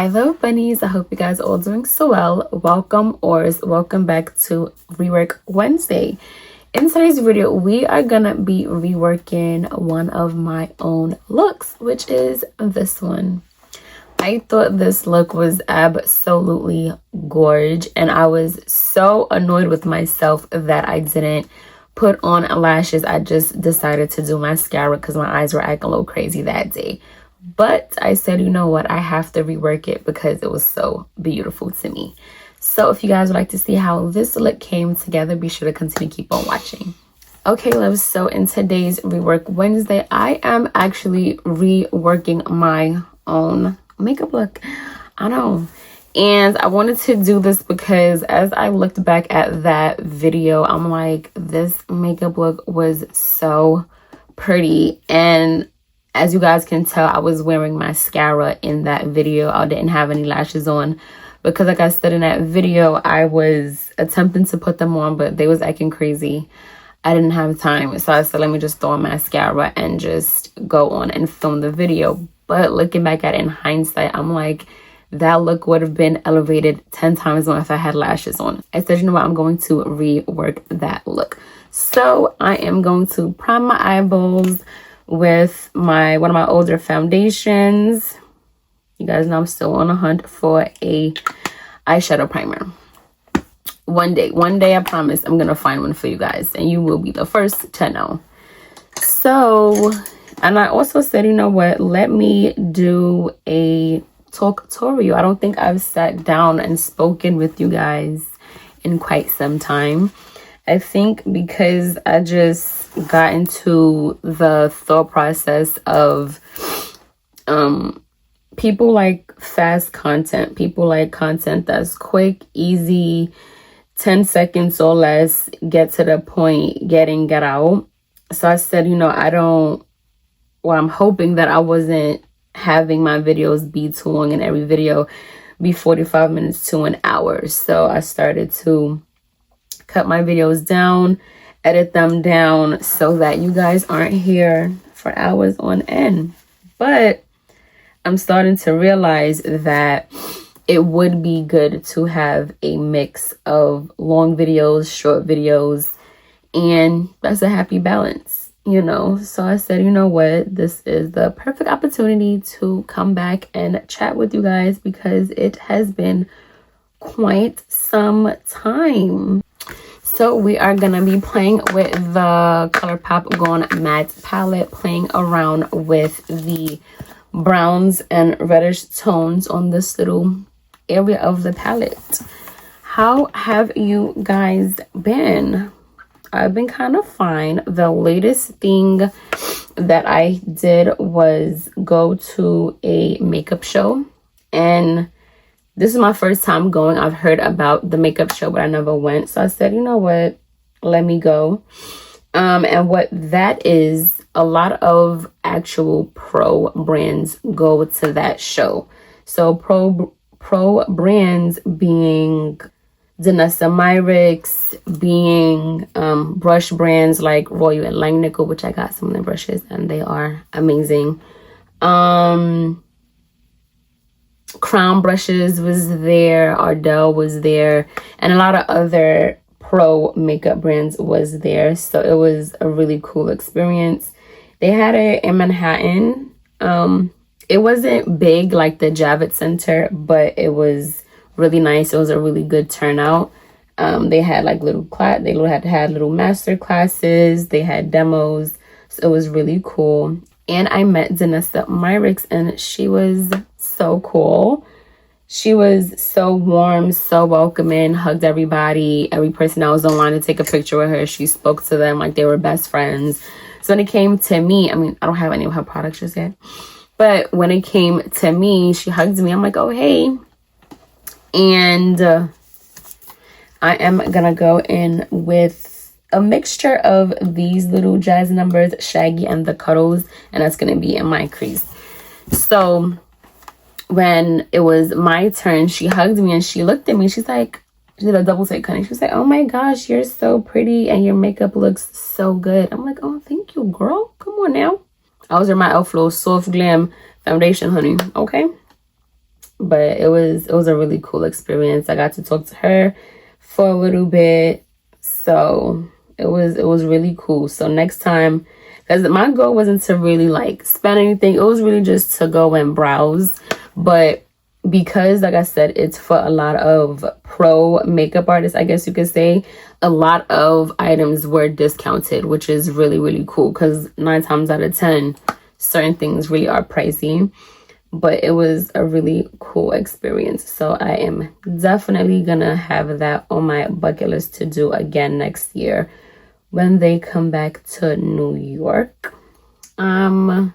my love bunnies, I hope you guys are all doing so well. Welcome back to Rework Wednesday. In today's video, we are gonna be reworking one of my own looks, which is this one. I thought this look was absolutely gorgeous, and I was so annoyed with myself that I didn't put on lashes. I just decided to do mascara because my eyes were acting a little crazy that day. But I said, you know what, I have to rework it because it was so beautiful to me. So if you guys would like to see how this look came together, be sure to continue keep on watching. Okay, loves, so in today's Rework Wednesday, I am actually reworking my own makeup look. I know. And I wanted to do this because as I looked back at that video, I'm like, this makeup look was so pretty. And as you guys can tell, I was wearing mascara in that video. I didn't have any lashes on because, like I said in that video, I was attempting to put them on, but they was acting crazy. I didn't have time. So I said, let me just throw on mascara and just go on and film the video. But looking back at it in hindsight, I'm like, that look would have been elevated 10 times more if I had lashes on. I said, you know what? I'm going to rework that look. So I am going to prime my eyeballs with one of my older foundations. You guys know I'm still on a hunt for a eyeshadow primer. One day I promise I'm gonna find one for you guys, and you will be the first to know. So, and I also said, you know what, let me do a tutorial. I don't think I've sat down and spoken with you guys in quite some time. I think because I just got into the thought process of people like fast content. People like content that's quick, easy, 10 seconds or less, get to the point, get out. So I said, you know, I'm hoping that I wasn't having my videos be too long and every video be 45 minutes to an hour. So I started to cut my videos down, edit them down so that you guys aren't here for hours on end. But I'm starting to realize that it would be good to have a mix of long videos, short videos, and that's a happy balance, you know. So I said, you know what, this is the perfect opportunity to come back and chat with you guys because it has been quite some time. So we are going to be playing with the ColourPop Gone Matte palette, playing around with the browns and reddish tones on this little area of the palette. How have you guys been? I've been kind of fine. The latest thing that I did was go to a makeup show, and this is my first time going. I've heard about the makeup show, but I never went. So I said, you know what? Let me go. And what that is, a lot of actual pro brands go to that show. So pro brands being Danessa Myricks, being brush brands like Royal and Langnickel, which I got some of the brushes and they are amazing. Crown Brushes was there, Ardell was there, and a lot of other pro makeup brands was there. So it was a really cool experience. They had it in Manhattan. It wasn't big like the Javits Center, but it was really nice. It was a really good turnout. They had like had little master classes. They had demos. So it was really cool. And I met Danessa Myricks, and she was so cool. She was so warm, so welcoming, hugged everybody. Every person that was online to take a picture with her, she spoke to them like they were best friends. So when it came to me, I mean, I don't have any of her products just yet, but when it came to me, she hugged me. I'm like, oh, hey. And I am gonna go in with a mixture of these little jazz numbers, Shaggy and the Cuddles, and that's gonna be in my crease. So when it was my turn, she hugged me and she looked at me. She's like, she did a double take, honey. She was like, oh my gosh, you're so pretty and your makeup looks so good. I'm like, oh, thank you, girl. Come on now. I was wearing my Elf Flow Soft Glam foundation, honey. Okay. But it was a really cool experience. I got to talk to her for a little bit. So it was really cool. So next time, because my goal wasn't to really like spend anything, it was really just to go and browse. But because, like I said, it's for a lot of pro makeup artists, I guess you could say, a lot of items were discounted, which is really, really cool, because 9 times out of 10 certain things really are pricey. But it was a really cool experience. So I am definitely gonna have that on my bucket list to do again next year when they come back to New York. Other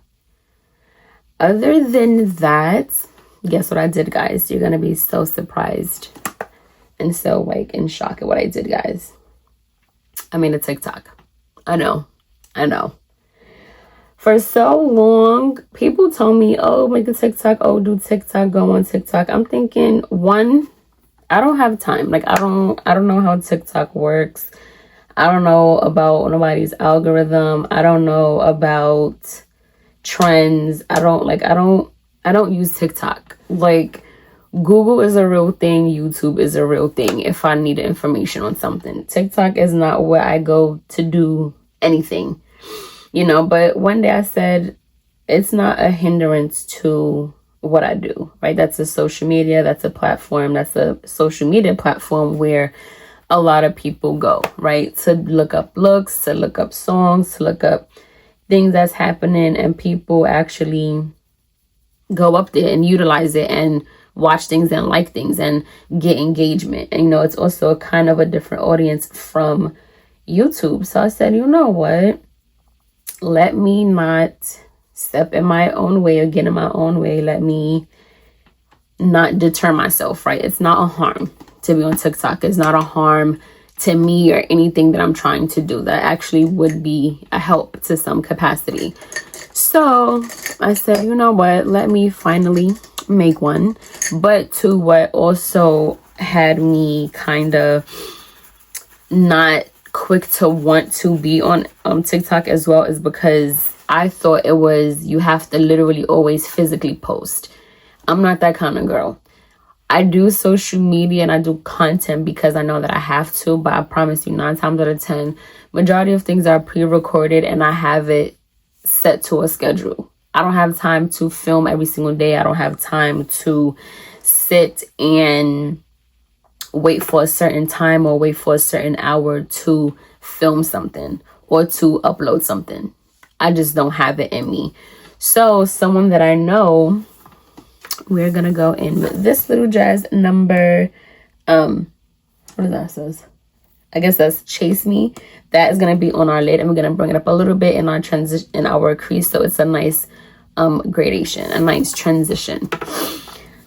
than that, guess what I did, guys? You're gonna be so surprised and so like in shock at what I did, guys. I made a TikTok. I know. For so long, people told me, oh, make a TikTok, oh, do TikTok, go on TikTok. I'm thinking, one, I don't have time. Like, I don't know how TikTok works. I don't know about nobody's algorithm. I don't know about trends. I don't use TikTok. Like, Google is a real thing. YouTube is a real thing if I need information on something. TikTok is not where I go to do anything, you know. But one day I said, it's not a hindrance to what I do, right? That's a social media. That's a platform. That's a social media platform where a lot of people go, right? To look up looks, to look up songs, to look up things that's happening, and people actually go up there and utilize it and watch things and like things and get engagement. And, you know, it's also a kind of a different audience from YouTube. So I said, you know what? Let me not step in my own way or get in my own way. Let me not deter myself, right? It's not a harm to be on TikTok. It's not a harm to me or anything that I'm trying to do. That actually would be a help to some capacity. So I said, you know what? Let me finally make one. But to what also had me kind of not quick to want to be on TikTok as well is because I thought it was, you have to literally always physically post. I'm not that kind of girl. I do social media and I do content because I know that I have to, but I promise you 9 times out of 10, majority of things are pre-recorded and I have it set to a schedule. I don't have time to film every single day. I don't have time to sit and wait for a certain time or wait for a certain hour to film something or to upload something. I just don't have it in me. So someone that I know, we're gonna go in with this little dress number, what does that says? I guess that's Chase Me. That is gonna be on our lid, and we're gonna bring it up a little bit in our transition, in our crease, so it's a nice gradation, a nice transition.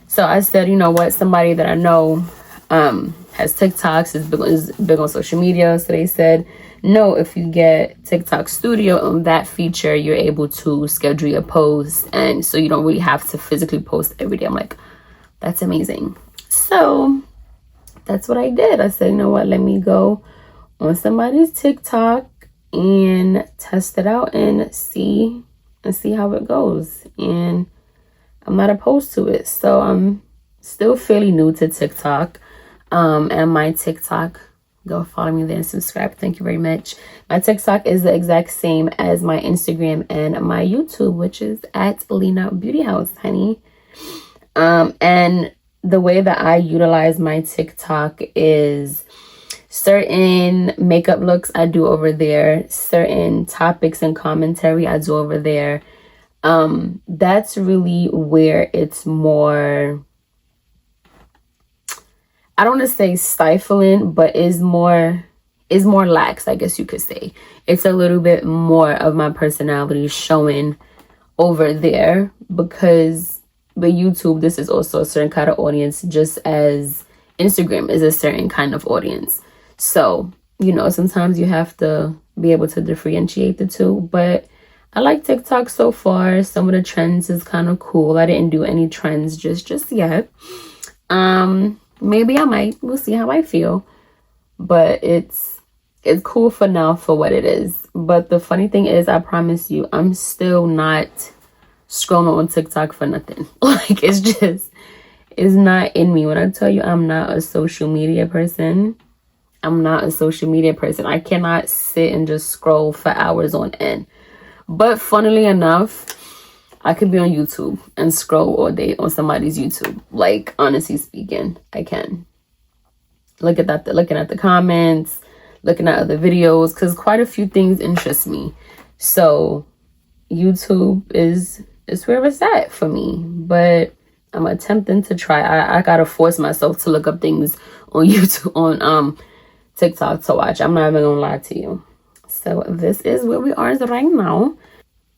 So I said, you know what, somebody that I know has TikToks, is big on social media. So they said, no, if you get TikTok Studio on that feature, you're able to schedule your posts, and so you don't really have to physically post every day. I'm like, that's amazing. So that's what I did. I said, you know what, let me go on somebody's TikTok and test it out and see how it goes. And I'm not opposed to it. So I'm still fairly new to TikTok. And my TikTok, go follow me there and subscribe. Thank you very much. My TikTok is the exact same as my Instagram and my YouTube, which is at linabeautyhaus, honey. And the way that I utilize my TikTok is certain makeup looks I do over there, certain topics and commentary I do over there. That's really where it's more, I don't want to say stifling, but is more lax, I guess you could say. It's a little bit more of my personality showing over there, because with YouTube, this is also a certain kind of audience, just as Instagram is a certain kind of audience. So, you know, sometimes you have to be able to differentiate the two, but I like TikTok so far. Some of the trends is kind of cool. I didn't do any trends just yet. Maybe I might. We'll see how I feel. But it's cool for now for what it is. But the funny thing is, I promise you, I'm still not scrolling on TikTok for nothing. Like, it's It's not in me. When I tell you I'm not a social media person, I'm not a social media person. I cannot sit and just scroll for hours on end. But funnily enough, I could be on YouTube and scroll all day on somebody's YouTube. Like, honestly speaking, I can. Looking at the comments, looking at other videos, because quite a few things interest me. So YouTube is where it's at for me. But I'm attempting to try. I gotta force myself to look up things on YouTube, on TikTok to watch. I'm not even gonna lie to you. So this is where we are right now.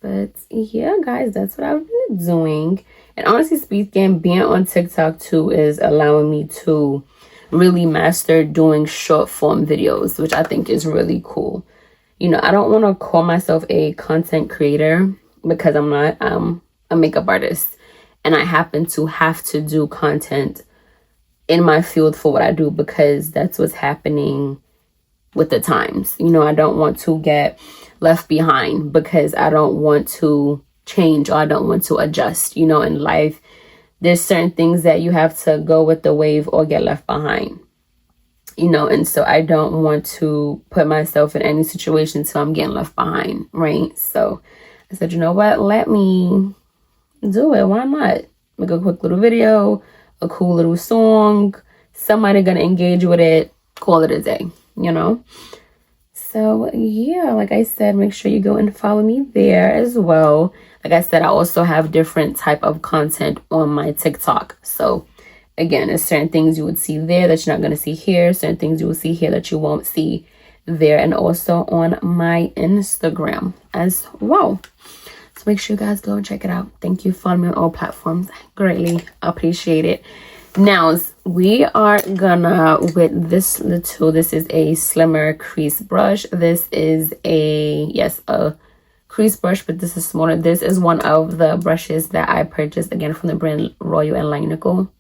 But yeah, guys, that's what I've been doing. And honestly speaking, being on TikTok too is allowing me to really master doing short form videos, which I think is really cool. You know, I don't want to call myself a content creator because I'm not. I'm a makeup artist, and I happen to have to do content in my field for what I do because that's what's happening with the times. You know, I don't want to get left behind because I don't want to change or I don't want to adjust. You know, in life, there's certain things that you have to go with the wave or get left behind. You know, and so I don't want to put myself in any situation so I'm getting left behind, right? So I said, you know what, let me do it. Why not? Make a quick little video, a cool little song, somebody gonna engage with it, call it a day, you know? So yeah, like I said, make sure you go and follow me there as well. Like I said, I also have different type of content on my TikTok. So again, there's certain things you would see there that you're not going to see here. Certain things you will see here that you won't see there. And also on my Instagram as well. So make sure you guys go and check it out. Thank you for following me on all platforms. I greatly appreciate it. Now, we are gonna, with this little, this is a slimmer crease brush. This is a crease brush, but this is smaller. This is one of the brushes that I purchased, again, from the brand Royal and Linical.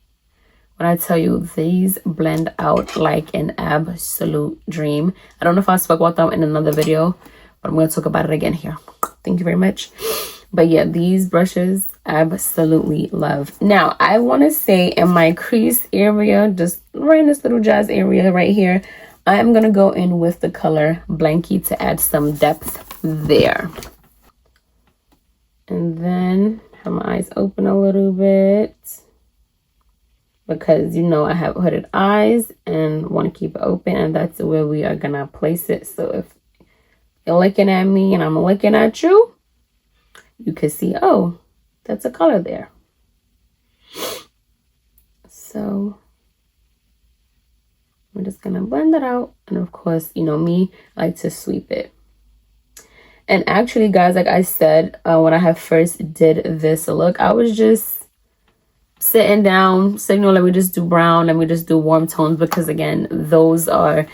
When I tell you, these blend out like an absolute dream. I don't know if I spoke about them in another video, but I'm going to talk about it again here. Thank you very much. But yeah, these brushes, absolutely love. Now, I want to say in my crease area, just right in this little jazz area right here, I am going to go in with the color Blanky to add some depth there. And then have my eyes open a little bit, because you know I have hooded eyes and want to keep it open, and that's where we are gonna place it. So if you're looking at me and I'm looking at you, you can see, oh, that's a color there. So I'm just gonna blend it out, and of course, you know me, I like to sweep it. And actually, guys, like I said, when I have first did this look, I was just sitting down, signal, let me just do brown, let me just do warm tones, because again, those are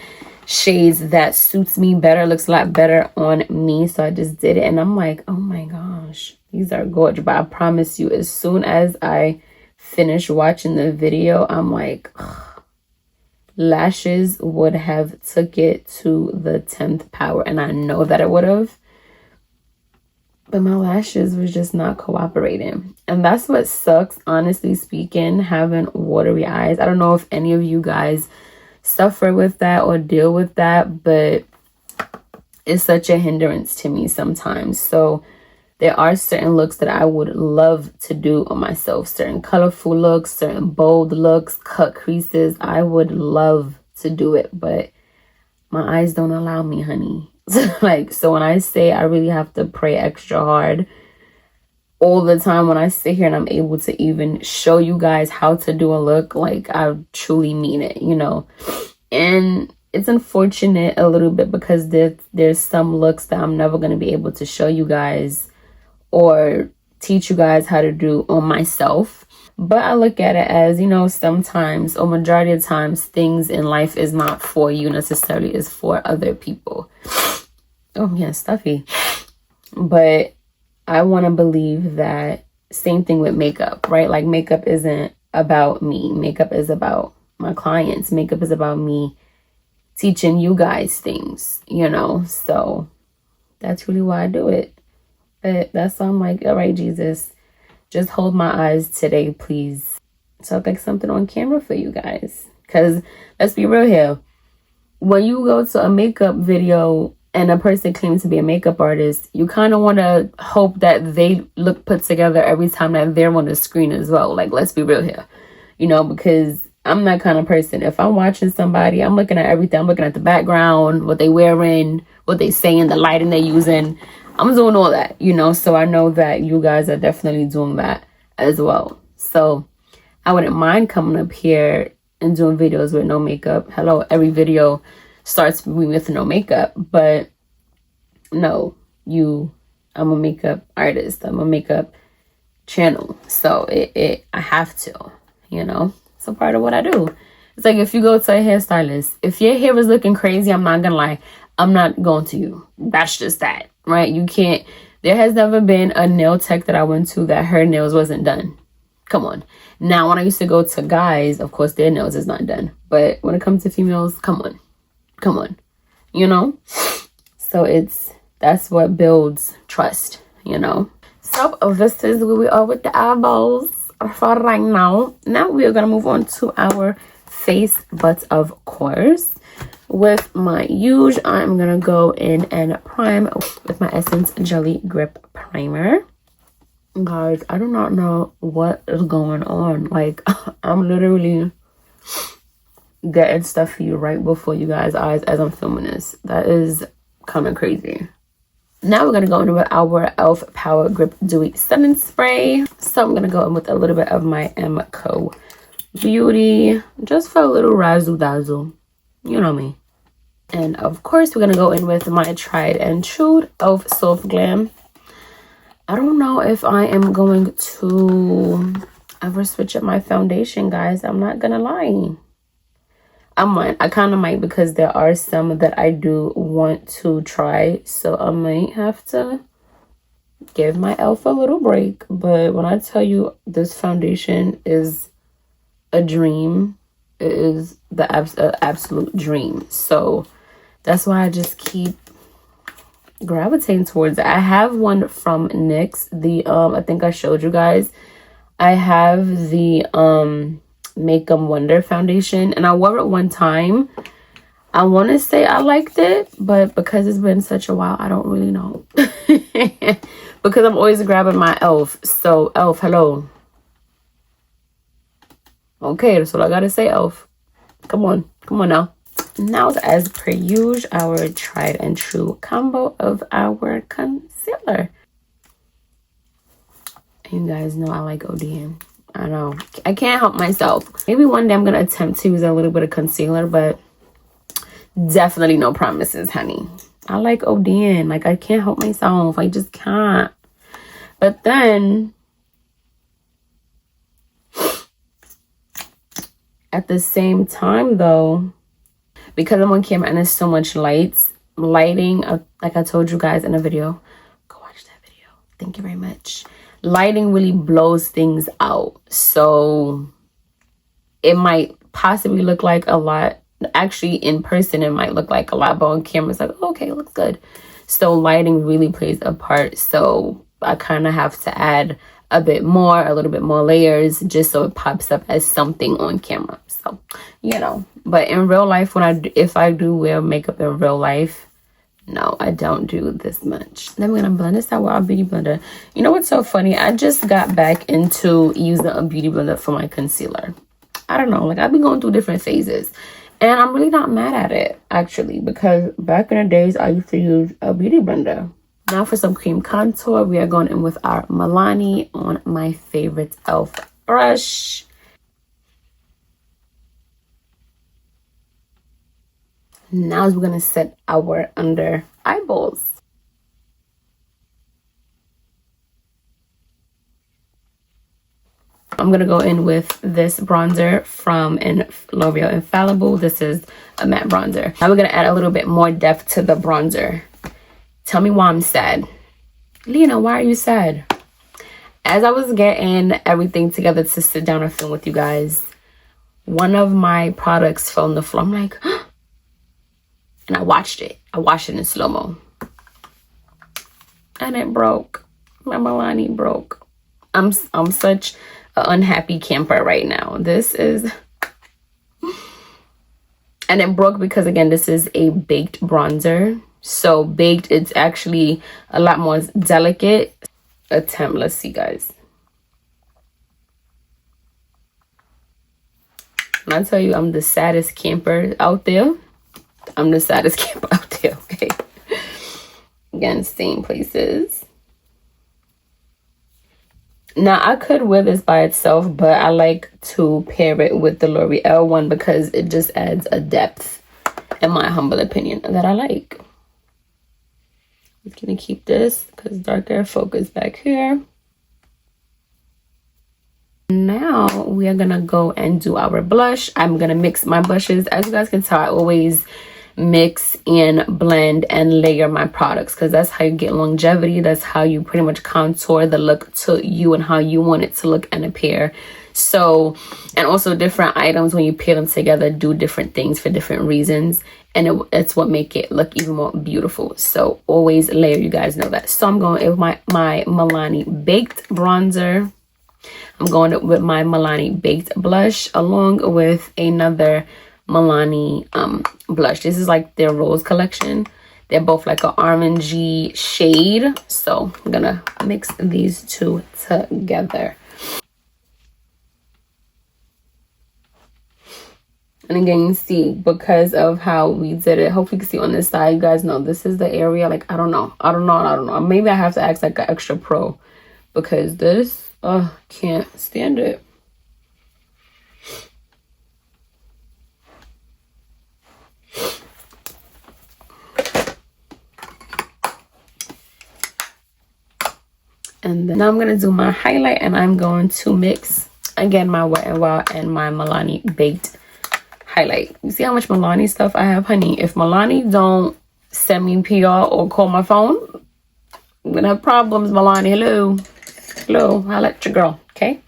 shades that suits me better, looks a lot better on me. So I just did it, and I'm like, oh my gosh, these are gorgeous. But I promise you, as soon as I finish watching the video, I'm like, ugh, lashes would have took it to the 10th power, and I know that it would have. But my lashes was just not cooperating. And that's what sucks, honestly speaking, having watery eyes. I don't know if any of you guys suffer with that or deal with that, but it's such a hindrance to me sometimes. So there are certain looks that I would love to do on myself. Certain colorful looks, certain bold looks, cut creases. I would love to do it, but my eyes don't allow me, honey. So when I say I really have to pray extra hard all the time when I sit here and I'm able to even show you guys how to do a look, like I truly mean it, you know. And it's unfortunate a little bit because there's some looks that I'm never going to be able to show you guys or teach you guys how to do on myself. But I look at it as, you know, sometimes or majority of times things in life is not for you necessarily, is for other people. Oh yeah, stuffy. But I want to believe that same thing with makeup, right? Like makeup isn't about me. Makeup is about my clients. Makeup is about me teaching you guys things, you know. So that's really why I do it. But that's why I'm like, all right, Jesus, just hold my eyes today, please. So I picked something on camera for you guys. Because let's be real here. When you go to a makeup video and a person claims to be a makeup artist, you kind of want to hope that they look put together every time that they're on the screen as well. Like, let's be real here. You know, because I'm that kind of person. If I'm watching somebody, I'm looking at everything. I'm looking at the background, what they wearing, what they saying, the lighting they're using. I'm doing all that, you know. So I know that you guys are definitely doing that as well. So I wouldn't mind coming up here and doing videos with no makeup. Hello, every video starts with no makeup, but no, I'm a makeup artist. I'm a makeup channel. So I have to, you know, it's a part of what I do. It's like if you go to a hairstylist, if your hair is looking crazy, I'm not gonna lie, I'm not going to you. That's just that, right? You can't, there has never been a nail tech that I went to that her nails wasn't done. Come on. Now, when I used to go to guys, of course, their nails is not done. But when it comes to females, come on, you know? So that's what builds trust, you know? So this is where we are with the eyeballs for right now. Now we are going to move on to our face, but of course, with my Huge, I'm going to go in and prime with my Essence Jelly Grip Primer. Guys, I do not know what is going on. Like, I'm literally getting stuff for you right before you guys' eyes as I'm filming this. That is kind of crazy. Now we're going to go in with our e.l.f. Power Grip Dewy Setting Spray. So I'm going to go in with a little bit of my Co Beauty, just for a little razzle dazzle. You know me. And of course, we're going to go in with my tried and true e.l.f. Soft Glam. I don't know if I am going to ever switch up my foundation, guys. I'm not gonna lie. I kind of might, because there are some that I do want to try. So I might have to give my e.l.f. a little break. But when I tell you this foundation is a dream, it is the absolute dream. So that's why I just keep gravitating towards it. I have one from NYX, the I think I showed you guys. I have the Make 'em Wonder foundation, and I wore it one time. I want to say I liked it, but because it's been such a while, I don't really know. Because I'm always grabbing my e.l.f. So e.l.f., hello. Okay, that's all I gotta say, e.l.f. Come on now. Now, as per usual, our tried and true combo of our concealer. You guys know I like ODM. I know. I can't help myself. Maybe one day I'm going to attempt to use a little bit of concealer, but definitely no promises, honey. I like ODM. Like, I can't help myself. I just can't. But then, at the same time, though, because I'm on camera and there's so much lighting, like I told you guys in a video, go watch that video. Thank you very much. Lighting really blows things out. So it might possibly look like a lot. Actually, in person, it might look like a lot, but on camera, it's like, okay, it looks good. So lighting really plays a part. So I kind of have to add a little bit more layers, just so it pops up as something on camera. So, you know, but in real life, if I do wear makeup in real life, no, I don't do this much. Then we're gonna blend this out with our beauty blender. You know what's so funny? I just got back into using a beauty blender for my concealer. I don't know, like, I've been going through different phases, and I'm really not mad at it, actually, because back in the days I used to use a beauty blender. Now for some cream contour, we are going in with our Milani on my favorite e.l.f. brush. Now we're going to set our under eyeballs. I'm going to go in with this bronzer from L'Oreal Infallible. This is a matte bronzer. Now we're going to add a little bit more depth to the bronzer. Tell me why I'm sad. Lena, why are you sad? As I was getting everything together to sit down and film with you guys, one of my products fell on the floor. I'm like, and I watched it. I watched it in slow-mo. And it broke. My Milani broke. I'm such an unhappy camper right now. This is, and it broke because again, this is a baked bronzer. So baked, it's actually a lot more delicate. Attempt, let's see guys. When I tell you I'm the saddest camper out there, I'm the saddest camper out there, okay? Again, same places. Now, I could wear this by itself, but I like to pair it with the L'Oreal one because it just adds a depth, in my humble opinion, that I like. I'm just gonna keep this because darker focus back here. Now we are gonna go and do our blush. I'm gonna mix my blushes. As you guys can tell, I always mix and blend and layer my products because that's how you get longevity. That's how you pretty much contour the look to you and how you want it to look and appear. So, and also different items, when you pair them together, do different things for different reasons, and it's what make it look even more beautiful. So always layer, you guys know that. So I'm going with my Milani Baked bronzer. I'm going with my Milani Baked blush along with another Milani blush. This is like their rose collection. They're both like an orangey shade. So I'm gonna mix these two together. And again, you see, because of how we did it, hopefully you can see on this side, you guys know this is the area. Like, I don't know. Maybe I have to act like an extra pro because this, can't stand it. And then now I'm going to do my highlight, and I'm going to mix, again, my Wet n Wild and my Milani Baked highlight. You see how much Milani stuff I have, honey? If Milani don't send me PR or call my phone, I'm going to have problems, Milani. Hello, holla at your girl, okay?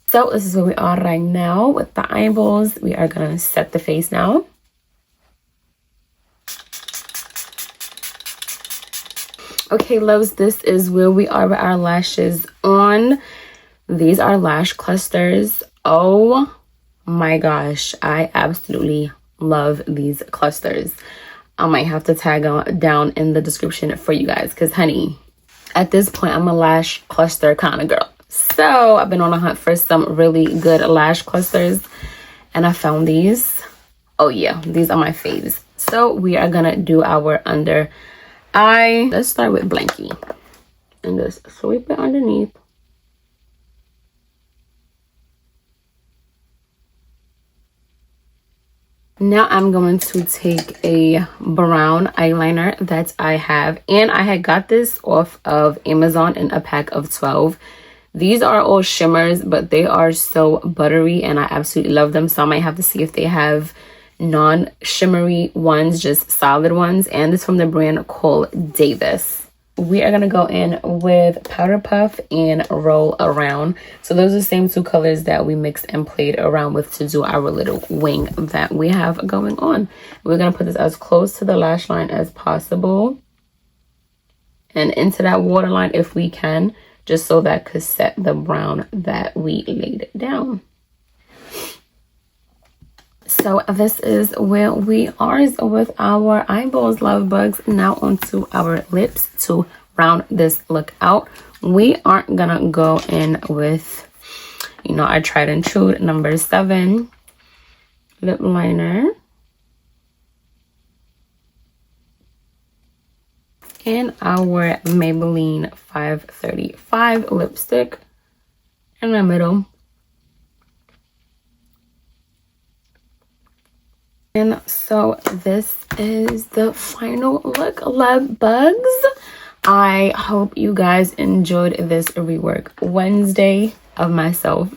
So this is where we are right now with the eyeballs. We are gonna set the face now. Okay, loves, this is where we are with our lashes on. These are lash clusters. Oh my gosh, I absolutely love these clusters. I might have to tag down in the description for you guys because, honey, at this point, I'm a lash cluster kind of girl. So I've been on a hunt for some really good lash clusters, and I found these. Oh yeah, these are my faves. So we are gonna do our under eye. Let's start with Blanky and just sweep it underneath. Now I'm going to take a brown eyeliner that I have, and I had got this off of Amazon in a pack of 12. These are all shimmers, but they are so buttery and I absolutely love them. So I might have to see if they have non-shimmery ones, just solid ones. And it's from the brand called Davis. We are going to go in with Powder Puff and Roll Around. So those are the same two colors that we mixed and played around with to do our little wing that we have going on. We're going to put this as close to the lash line as possible and into that waterline if we can, just so that could set the brown that we laid down. So this is where we are with our eyeballs, love bugs. Now onto our lips to round this look out. We aren't gonna go in with, you know, our tried and true number 7 lip liner. And our Maybelline 535 lipstick in the middle. And so this is the final look, love bugs. I hope you guys enjoyed this rework Wednesday of myself.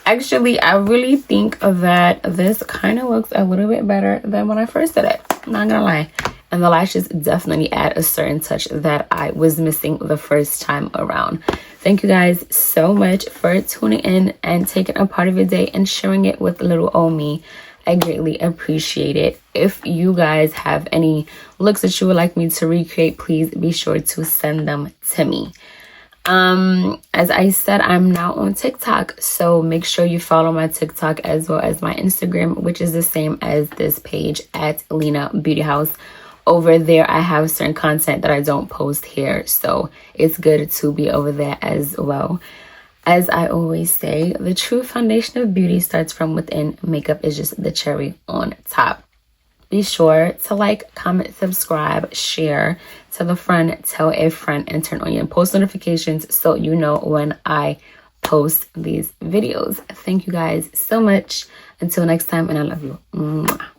Actually, I really think that this kind of looks a little bit better than when I first did it. I'm not gonna lie. and the lashes definitely add a certain touch that I was missing the first time around. Thank you guys so much for tuning in and taking a part of your day and sharing it with little old me. I greatly appreciate it. If you guys have any looks that you would like me to recreate, please be sure to send them to me. As I said, I'm now on TikTok, so make sure you follow my TikTok as well as my Instagram, which is the same as this page at linabeautyhaus. Over there, I have certain content that I don't post here, so it's good to be over there as well. As I always say, the true foundation of beauty starts from within. Makeup is just the cherry on top. Be sure to like, comment, subscribe, share, tell a friend, tell a friend, and turn on your post notifications so you know when I post these videos. Thank you guys so much. Until next time, and I love you. Mwah.